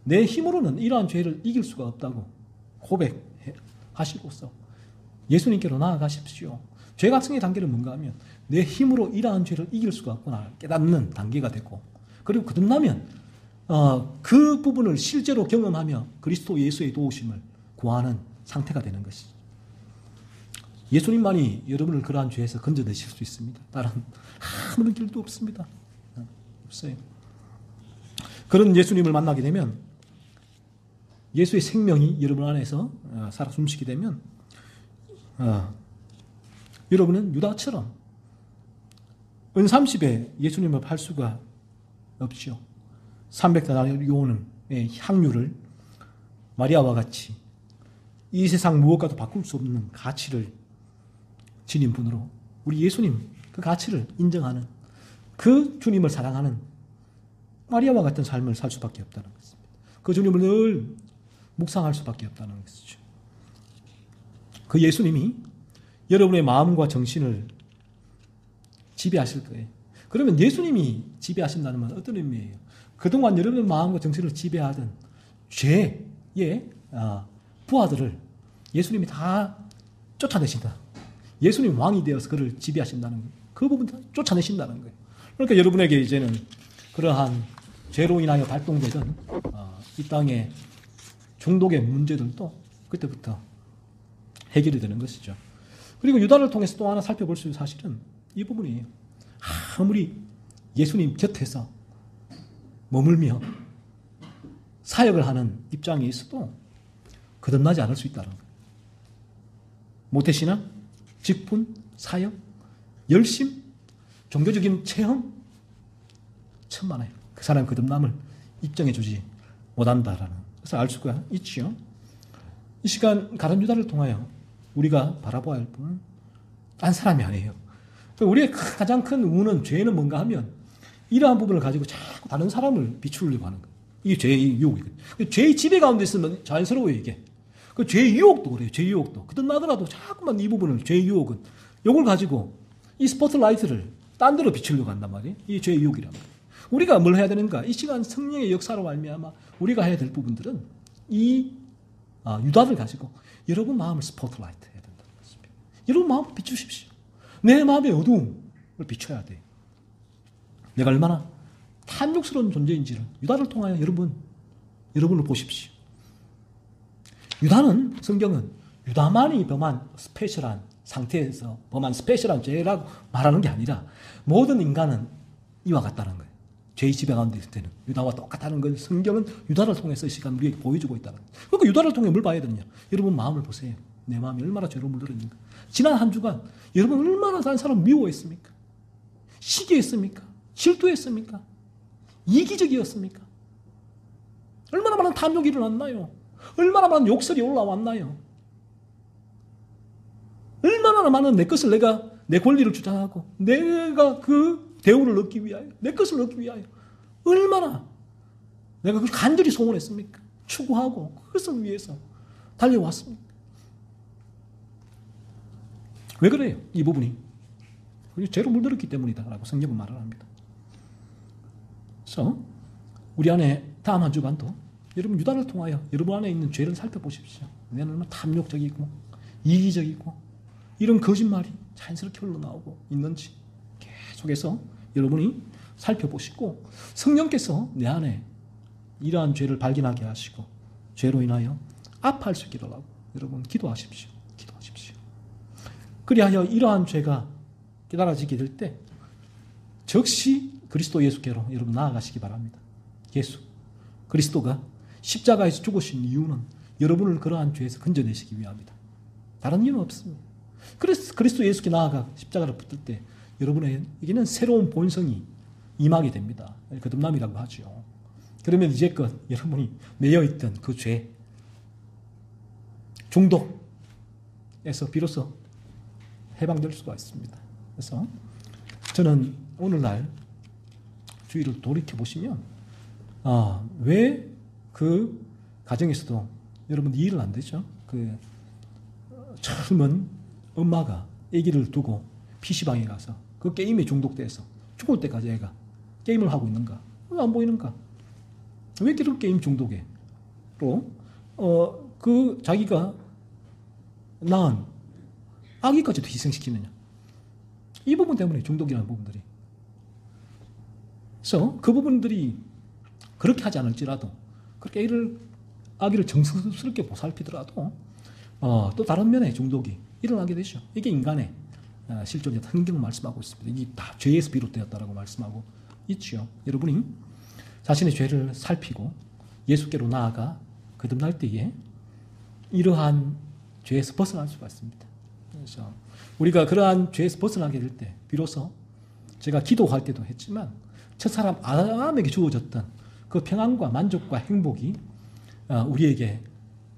내 힘으로는 이러한 죄를 이길 수가 없다고 고백하시고서 예수님께로 나아가십시오. 죄 각성의 단계는 뭔가 하면 내 힘으로 이러한 죄를 이길 수가 없구나 깨닫는 단계가 되고, 그리고 거듭나면 그 부분을 실제로 경험하며 그리스도 예수의 도우심을 구하는 상태가 되는 것이죠. 예수님만이 여러분을 그러한 죄에서 건져내실 수 있습니다. 다른 아무런 길도 없습니다. 없어요. 그런 예수님을 만나게 되면, 예수의 생명이 여러분 안에서 살아 숨쉬게 되면 여러분은 유다처럼 은30에 예수님을 팔 수가 없죠. 300데나리온의 향유를 마리아와 같이 이 세상 무엇과도 바꿀 수 없는 가치를 지닌 분으로 우리 예수님 그 가치를 인정하는 그 주님을 사랑하는 마리아와 같은 삶을 살 수밖에 없다는 것입니다. 그 주님을 늘 묵상할 수밖에 없다는 것이죠. 그 예수님이 여러분의 마음과 정신을 지배하실 거예요. 그러면 예수님이 지배하신다는 건 어떤 의미예요? 그동안 여러분의 마음과 정신을 지배하던 죄의 부하들을 예수님이 다 쫓아내신다. 예수님 왕이 되어서 그를 지배하신다는 거예요. 그 부분 다 쫓아내신다는 거예요. 그러니까 여러분에게 이제는 그러한 죄로 인하여 발동되던 이 땅의 중독의 문제들도 그때부터 해결이 되는 것이죠. 그리고 유다를 통해서 또 하나 살펴볼 수 있는 사실은 이 부분이에요. 아무리 예수님 곁에서 머물며 사역을 하는 입장에 있어도 거듭나지 않을 수 있다는 거예요. 모태신앙, 직분, 사역, 열심, 종교적인 체험 참 많아요. 그 사람의 거듭남을 입증해 주지 못한다라는 것을 알 수가 있지요. 이 시간 가룟 유다를 통하여 우리가 바라봐야 할 분은 딴 사람이 아니에요. 우리의 가장 큰 우는, 죄는 뭔가 하면 이러한 부분을 가지고 자꾸 다른 사람을 비추려고 하는 거예요. 이게 죄의 유혹이거든요. 죄의 지배 가운데 있으면 자연스러워요, 이게. 그 죄의 유혹도 그래요, 죄의 유혹도. 거듭나더라도 자꾸만 이 부분을, 죄의 유혹은, 이걸 가지고 이 스포트라이트를 딴 데로 비추려고 한단 말이에요. 이 죄의 유혹이란 말이에요. 우리가 뭘 해야 되는가? 이 시간 성령의 역사로 말미암아 우리가 해야 될 부분들은 이 유다를 가지고 여러분 마음을 스포트라이트 해야 된다는 것입니다. 여러분 마음을 비추십시오. 내 마음의 어두움을 비춰야 돼요. 내가 얼마나 탐욕스러운 존재인지를 유다를 통하여 여러분을 보십시오. 유다는, 성경은 유다만이 범한 스페셜한 상태에서 범한 스페셜한 죄라고 말하는 게 아니라 모든 인간은 이와 같다는 거예요. 죄의 지배 가운데 있을 때는 유다와 똑같다는 걸 성경은 유다를 통해서 이 시간 우리에게 보여주고 있다는 거예요. 그러니까 유다를 통해 뭘 봐야 되느냐? 여러분 마음을 보세요. 내 마음이 얼마나 죄로 물들었는가. 지난 한 주간 여러분 얼마나 다른 사람 미워했습니까? 시기했습니까? 질투했습니까? 이기적이었습니까? 얼마나 많은 탐욕이 일어났나요? 얼마나 많은 욕설이 올라왔나요? 얼마나 많은 내 것을 내 권리를 주장하고 내가 그 대우를 얻기 위하여, 내 것을 얻기 위하여 얼마나 내가 그걸 간절히 소원했습니까? 추구하고 그것을 위해서 달려왔습니까? 왜 그래요? 이 부분이 죄로 물들었기 때문이다라고 성경은 말을 합니다. 그래서 우리 안에 다음 한 주간도 여러분 유다를 통하여 여러분 안에 있는 죄를 살펴보십시오. 내가 얼마나 탐욕적이고 이기적이고 이런 거짓말이 자연스럽게 흘러나오고 있는지 계속해서 여러분이 살펴보시고 성령께서 내 안에 이러한 죄를 발견하게 하시고 죄로 인하여 아파할 수 있기를 하고 여러분 기도하십시오. 기도하십시오. 그리하여 이러한 죄가 깨달아지게 될 때 즉시 그리스도 예수께로 여러분 나아가시기 바랍니다. 예수 그리스도가 십자가에서 죽으신 이유는 여러분을 그러한 죄에서 건져내시기 위함이다. 다른 이유는 없습니다. 그래서 그리스도 예수께 나아가 십자가를 붙들 때 여러분에게는 새로운 본성이 임하게 됩니다. 거듭남이라고 하죠. 그러면 이제껏 여러분이 매여있던 그 죄, 중독에서 비로소 해방될 수가 있습니다. 그래서 저는 오늘날 주의를 돌이켜보시면 왜 그 가정에서도 여러분 이해를 안 되죠? 그 젊은 엄마가 아기를 두고 PC방에 가서 그 게임에 중독돼서 죽을 때까지 애가 게임을 하고 있는가? 왜 안 보이는가? 왜 그런 게임 중독에 또 그 자기가 낳은 아기까지도 희생시키느냐? 이 부분 때문에 중독이라는 부분들이. 그래서 그 부분들이 그렇게 하지 않을지라도 그렇게 아기를 정성스럽게 보살피더라도 또 다른 면의 중독이 일어나게 되죠. 이게 인간의 실존의 성경을 말씀하고 있습니다. 이게 다 죄에서 비롯되었다라고 말씀하고 있죠. 여러분이 자신의 죄를 살피고 예수께로 나아가 거듭날 때에 이러한 죄에서 벗어날 수가 있습니다. 그래서 우리가 그러한 죄에서 벗어나게 될 때 비로소 제가 기도할 때도 했지만 첫 사람 아담에게 주어졌던 그 평안과 만족과 행복이 우리에게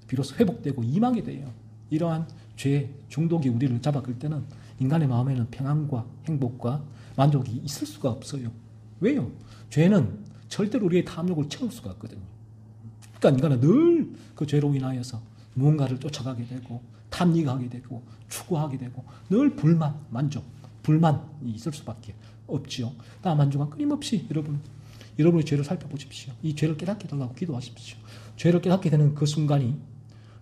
비로소 회복되고 임하게 돼요. 이러한 죄 중독이 우리를 잡아끌 때는 인간의 마음에는 평안과 행복과 만족이 있을 수가 없어요. 왜요? 죄는 절대로 우리의 탐욕을 채울 수가 없거든요. 그러니까 인간은 늘 그 죄로 인하여서 무언가를 쫓아가게 되고 탐닉하게 되고 추구하게 되고 늘 불만, 만족, 불만이 있을 수밖에 없지요. 다만 한 주간 끊임없이 여러분의 죄를 살펴보십시오. 이 죄를 깨닫게 해달라고 기도하십시오. 죄를 깨닫게 되는 그 순간이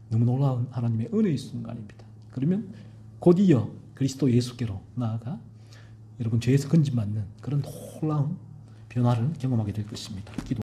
너무 놀라운 하나님의 은혜의 순간입니다. 그러면 곧이어 그리스도 예수께로 나아가 여러분 죄에서 건짐받는 그런 놀라운 변화를 경험하게 될 것입니다. 기도.